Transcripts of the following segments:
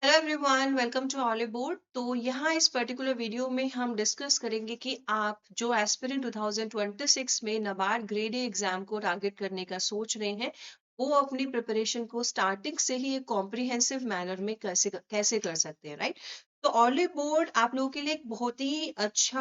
Hello everyone, welcome to Hollywood. तो यहाँ इस पर्टिकुलर वीडियो में हम डिस्कस करेंगे कि आप जो एस्पिरेंट 2026 में नाबार्ड ग्रेड ए एग्जाम को टारगेट करने का सोच रहे हैं, वो अपनी प्रिपरेशन को स्टार्टिंग से ही एक कॉम्प्रिहेंसिव मैनर में कैसे कैसे कर सकते हैं, राइट। तो ऑली बोर्ड आप लोगों के लिए एक बहुत ही अच्छा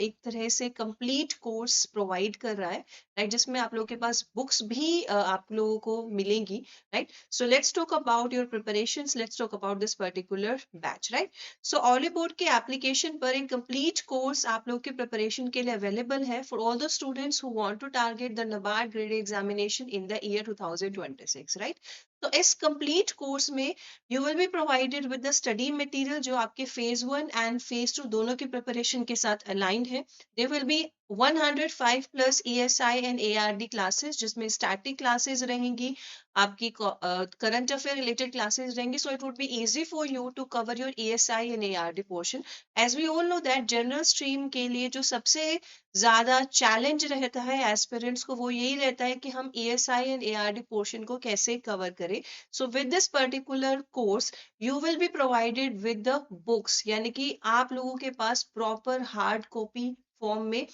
एक तरह से कंप्लीट कोर्स प्रोवाइड कर रहा है, राइट, जिसमें आप लोगों के पास बुक्स भी आप लोगों को मिलेंगी, right? So let's talk about your preparations. Let's talk about this particular batch, right? So Ollywood के application पर एक complete course आप लोग के preparation के लिए available है for all the students who want to target the NABARD grade examination in the year 2026, right? तो इस complete course में you will be provided with the study material जो आपके phase 1 and phase 2 दोनों की preparation के साथ aligned है. There will be 105 plus ESI and ARD classes जिसमें static classes रहेंगी, आपकी करंट अफेयर रिलेटेड क्लासेस रहेंगी. So it would be easy for you to cover your ESI and ARD portion. As we all know that general stream के लिए जो सबसे ज्यादा challenge रहता है एस्पिरेंट्स को, वो यही रहता है कि हम ईएसआई एंड एआरडी पोर्शन को कैसे कवर करें. So with this particular course you will be provided with the books, यानी कि आप लोगों के पास प्रॉपर हार्ड कॉपी फॉर्म में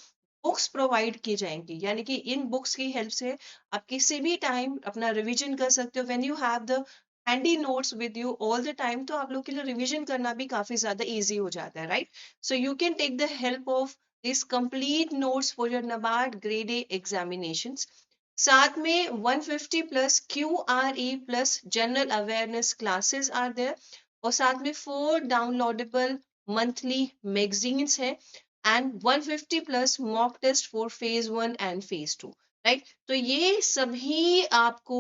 बुक्स प्रोवाइड की जाएंगी, यानी कि इन बुक्स की हेल्प से आप किसी भी टाइम अपना रिवीजन कर सकते हो. When you have the handy notes with you all the time, तो आप लोग के लिए रिवीजन करना भी काफी ज्यादा इजी हो जाता है, right. So you can take the help of this complete notes for your NABARD grade A examinations. साथ में 150 plus QRE plus general awareness classes are there, और साथ में 4 डाउनलोडेबल मंथली मैगजीन्स हैं and 150 plus mock test for phase 1 and phase 2, right. तो ये सभी आपको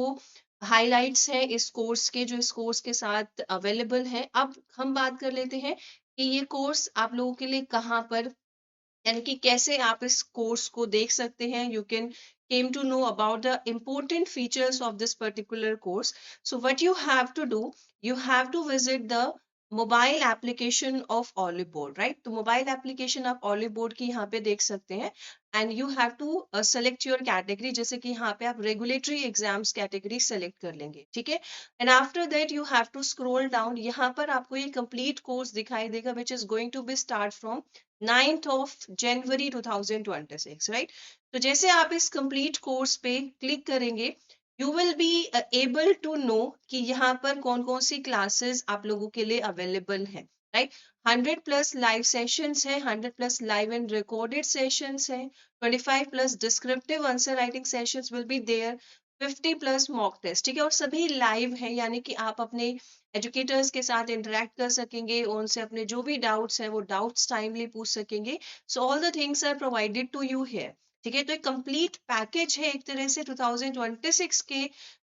हाइलाइट्स हैं इस कोर्स के, जो इस कोर्स के साथ अवेलेबल है. अब हम बात कर लेते हैं कि ये कोर्स आप लोगों के लिए कहाँ पर, यानी कि कैसे आप इस कोर्स को देख सकते हैं. You can came to know about the important features of this particular course. So what you have to do, you have to visit the mobile application of Oliveboard, right. तो मोबाइल एप्लीकेशन आप Oliveboard की यहाँ पे देख सकते हैं and you have to select your category, जैसे कि यहाँ पे आप रेगुलेटरी एग्जाम्स कैटेगरी सेलेक्ट कर लेंगे, ठीक है. And after that you have to scroll down, यहाँ पर आपको ये कंप्लीट कोर्स दिखाई देगा which is going to be start from 9th of January 2026, right. तो जैसे आप इस कंप्लीट कोर्स पे क्लिक करेंगे, you will be able to know कि यहाँ पर कौन कौन सी क्लासेस आप लोगों के लिए अवेलेबल है, राइट. 100 प्लस लाइव सेशंस है, 100 plus live and recorded sessions है, 25 plus descriptive answer writing sessions will be there, 50 plus mock test, ठीक है. और सभी लाइव है, यानी कि आप अपने एजुकेटर्स के साथ इंटरेक्ट कर सकेंगे, उनसे अपने जो भी डाउट्स हैं वो डाउट्स टाइमली पूछ सकेंगे. So all the things are provided to you here, ठीक है. तो एक कंप्लीट पैकेज है एक तरह से 2026 के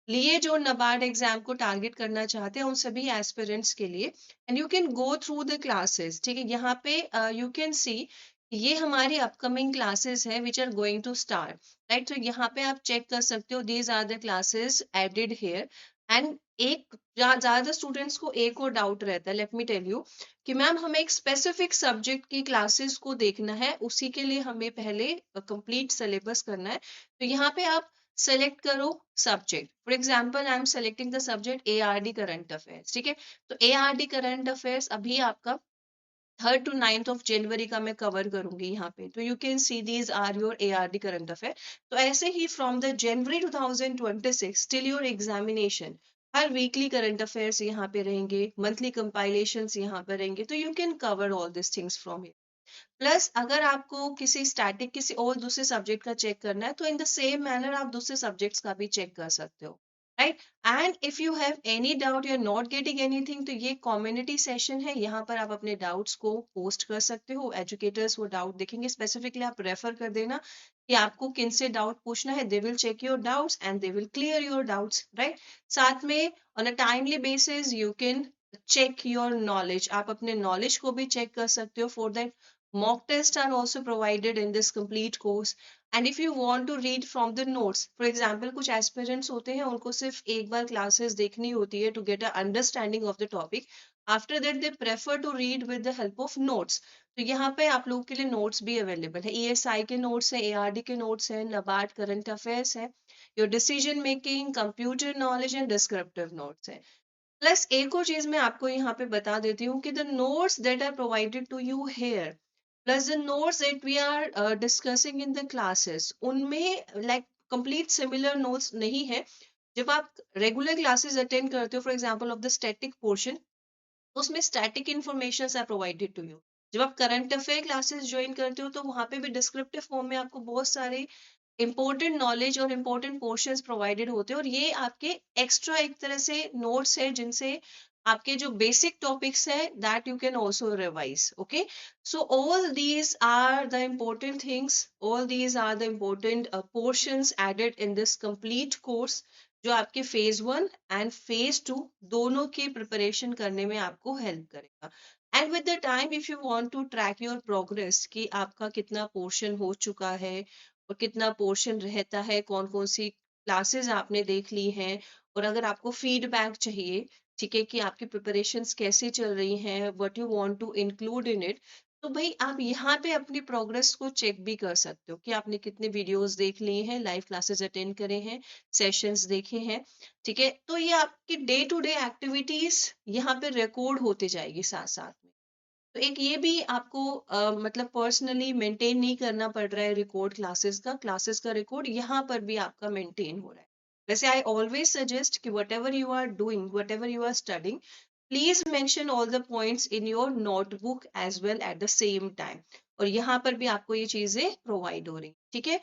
लिए, जो नबार्ड एग्जाम को टारगेट करना चाहते हैं उन सभी एस्पिरेंट्स के लिए. And you can go through the classes, ठीक है. यहाँ पे यू कैन सी ये हमारी अपकमिंग क्लासेस है which are going to start, right. तो यहाँ पे आप चेक कर सकते हो, these are the classes added here. And एक ज्यादा स्टूडेंट्स को एक और डाउट रहता है, लेट मी टेल यू, कि मैम हमें एक स्पेसिफिक सब्जेक्ट की क्लासेस को देखना है, उसी के लिए हमें पहले कंप्लीट सिलेबस करना है. तो यहाँ पे आप सेलेक्ट करो subject. For example I am selecting the subject ARD current affairs, ठीक है. तो ARD करंट अफेयर्स अभी आपका 3rd to 9th of January का मैं कवर करूंगी यहाँ पे. तो you can see these are your ARD current affair. तो ऐसे ही from the January 2026 till your examination, हर वीकली करंट अफेयर्स यहाँ पे रहेंगे, मंथली कंपाइलेशंस यहाँ पे रहेंगे. तो you can cover all this things from here. Plus अगर आपको किसी स्टैटिक किसी और दूसरे सब्जेक्ट का चेक करना है, तो इन द सेम मैनर आप दूसरे सब्जेक्ट्स का भी चेक कर सकते हो, right. And if you have any doubt, you are not getting anything, तो ये कम्युनिटी सेशन है, यहाँ पर आप अपने डाउट्स को पोस्ट कर सकते हो. एजुकेटर्स वो डाउट देखेंगे, स्पेसिफिकली आप रेफर कर देना कि आपको किन से डाउट पूछना है. They will check your doubts and they will clear your doubts, right. साथ में on a timely basis you can check your knowledge, आप अपने नॉलेज को भी चेक कर सकते हो. For that mock tests are also provided in this complete course. And if you want to read from the notes, for example कुछ aspirants होते हैं उनको सिर्फ एक बार classes देखनी होती है to get a understanding of the topic. After that they prefer to read with the help of notes. तो यहाँ पे आप लोगों के लिए notes भी available है. ESI के notes हैं, ARD के notes हैं, NABARD current affairs है, your decision making, computer knowledge and descriptive notes है. प्लस एक और चीज मैं आपको यहाँ पे बता देती हूँ कि the notes that are provided to you here plus the notes that we are discussing in the classes, उनमें लाइक कंप्लीट सिमिलर नोट्स नहीं है। जब आप रेगुलर क्लासेस अटेंड करते हो, for example of the static portion, तो उसमें static information are provided to you. जब आप करंट अफेयर क्लासेस ज्वाइन करते हो तो वहां पे भी डिस्क्रिप्टिव फॉर्म में आपको बहुत सारे इंपॉर्टेंट नॉलेज और इंपॉर्टेंट पोर्शंस प्रोवाइडेड होते हैं, और ये आपके एक्स्ट्रा एक तरह से नोट्स है जिनसे आपके जो बेसिक टॉपिक्स है that you can also revise. Okay, so all these are the important things, all these are the important portions added in this complete course, जो आपके फेज 1 एंड फेज 2 दोनों की प्रिपरेशन करने में आपको हेल्प करेगा। And with the time if you want to track your progress कि आपका कितना पोर्शन हो चुका है और कितना पोर्शन रहता है, कौन कौन सी क्लासेस आपने देख ली हैं, और अगर आपको फीडबैक चाहिए, ठीक है, कि आपकी प्रिपरेशंस कैसी चल रही हैं, what you want to include in it, तो भाई आप यहाँ पे अपनी प्रोग्रेस को चेक भी कर सकते हो कि आपने कितने वीडियोस देख लिए हैं, लाइव क्लासेस अटेंड करे हैं, सेशंस देखे हैं। ठीक है, तो ये आपकी डे टू डे एक्टिविटीज यहाँ पे रिकॉर्ड होते जाएगी साथ साथ में। तो एक ये भी आपको मतलब पर्सनली मेंटेन नहीं करना पड़ रहा है रिकॉर्ड क्लासेस का रिकॉर्ड यहाँ पर भी आपका मेंटेन हो रहा है। वैसे आई ऑलवेज सजेस्ट कि whatever you are doing, whatever you are studying, please mention all the points in your notebook as well at the same time. और यहाँ पर भी आपको ये चीजें प्रोवाइड हो रही, ठीक है।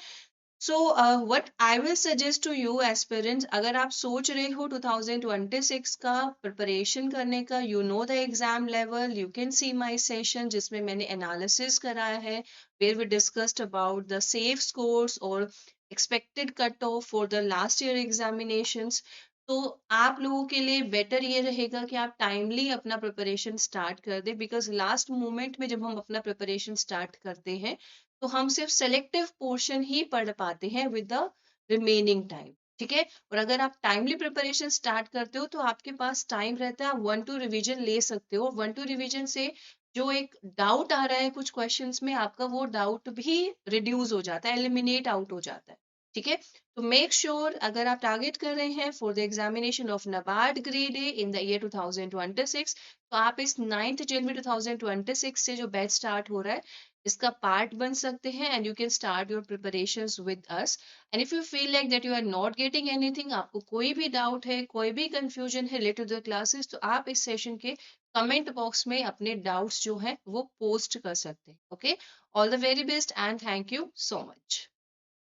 So what I will suggest to you aspirants, अगर आप सोच रहे हो 2026 का प्रिपरेशन करने का, you know the exam level, you can see my session जिसमें मैंने एनालिसिस कराया है, where we discussed about the safe scores और expected cut off for the last year examinations. तो आप लोगों के लिए बेटर ये रहेगा कि आप टाइमली अपना प्रिपरेशन स्टार्ट कर दें, बिकॉज लास्ट मोमेंट में जब हम अपना प्रिपरेशन स्टार्ट करते हैं तो हम सिर्फ सेलेक्टिव पोर्शन ही पढ़ पाते हैं विद द रिमेनिंग टाइम। ठीक है, और अगर आप टाइमली प्रिपरेशन स्टार्ट करते हो तो आपके पास टाइम रहता है, आप 1-2 रिवीजन ले सकते हो। 1-2 रिवीजन से जो एक डाउट आ रहा है कुछ क्वेश्चंस में, आपका वो डाउट भी रिड्यूस हो जाता है, एलिमिनेट आउट हो जाता है। ठीक है, तो मेक श्योर अगर आप टारगेट कर रहे हैं for the examination of NABARD grade A in the year 2026, तो आप इस 9th जनवरी 2026 से जो बैच स्टार्ट हो रहा है इसका पार्ट बन सकते हैं, and you can start your preparations with us. And if you feel like that you are not getting anything, आपको कोई भी डाउट है, कोई भी कंफ्यूजन है रिलेटेड टू द क्लासेस, तो आप इस सेशन के कमेंट बॉक्स में अपने डाउट्स जो है वो पोस्ट कर सकते हैं। Okay, all the very best and thank you so much.